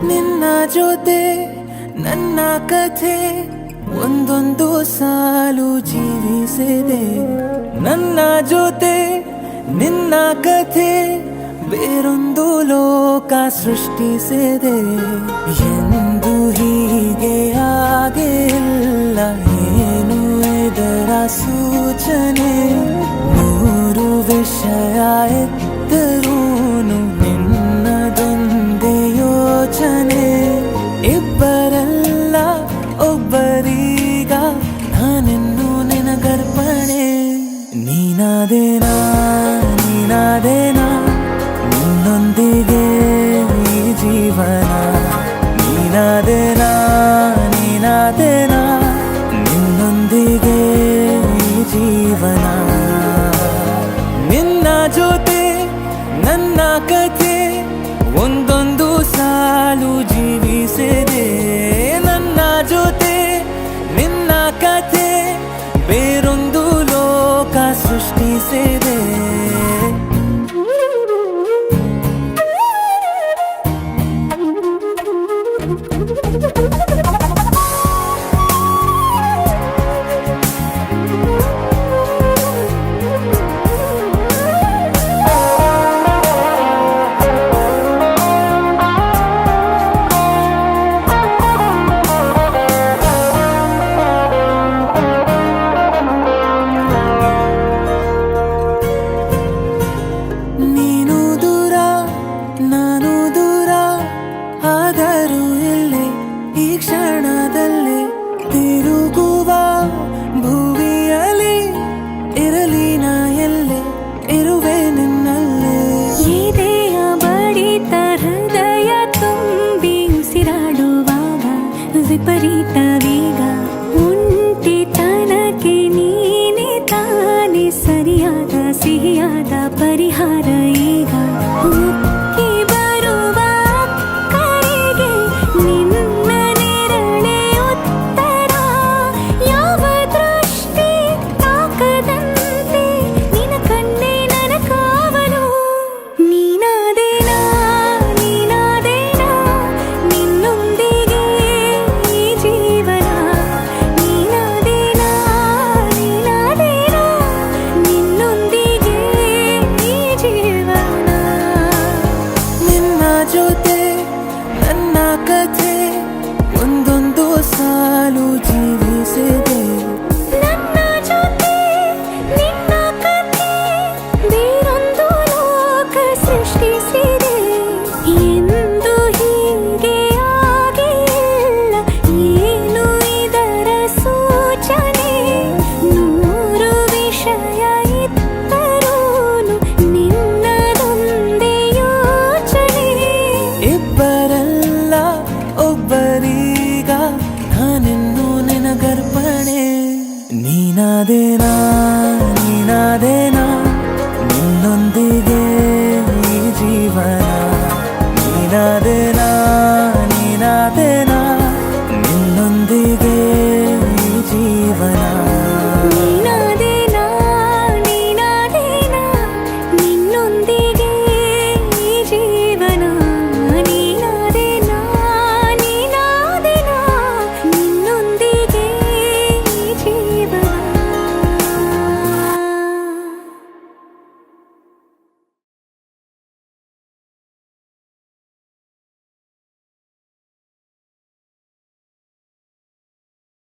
ನಿನ್ನ ಜೊತೆ ನನ್ನ ಕಥೆ ಒಂದೊಂದು ಸಾಲು ಜೀವಿಸಿದೆ. ನನ್ನ ಜೊತೆ ನಿನ್ನ ಕಥೆ ಬೇರೊಂದು ಲೋಕ ಸೃಷ್ಟಿಸಿದೆ. ಎಂದು ಹೀಗೆ ಆಗಿಲ್ಲ, ಏನು ಇದರ ಸೂಚನೆ? ನೂರು ವಿಷಯ ಎತ್ತರೂನು ನಿನ್ನದೊಂದೇ ಯೋಚನೆ. ಇಬ್ಬರಲ್ಲ ಒಬ್ಬರೀಗ ನಾನೆನ್ನು ನಿನಗರ್ಪಣೆ. ನೀನಾದೇನಾ ನೀನಾದೇನಾ ನಿನ್ನೊಂದಿಗೆ ಈ ಜೀವನ. ನೀನಾದೇನಾ ನೀನಾದೇನಾ ನಿನ್ನೊಂದಿಗೆ ಈ ಜೀವನ. ನಿನ್ನ ಜೊತೆ ನನ್ನ ಕಥೆ ಒಂದೊಂದು ಸಾಲು ಜೀವಿಸಿದೆ. ನನ್ನ ಜೊತೆ ನಿನ್ನ ಕಥೆ ಬೇರೊಂದು ಲೋಕ ಸೃಷ್ಟಿಸಿದೆ. ನೀನು ದೂರ ನಾನು ದೂರ ಆದರೂ ಇಲ್ಲೇ ಈ ಕ್ಷಣದಲ್ಲಿ ತಿರುಗುವ ಭುವಿಯಲ್ಲಿ ಇರಲಿ ನಾ ಎಲ್ಲೇ ಇರುವೆ ನಿನ್ನಲ್ಲೇ. ಎದೆಯ ಬಡಿತ ಹೃದಯ ತುಂಬಿ ಉಸಿರಾಡುವಾಗ ವಿಪರೀತ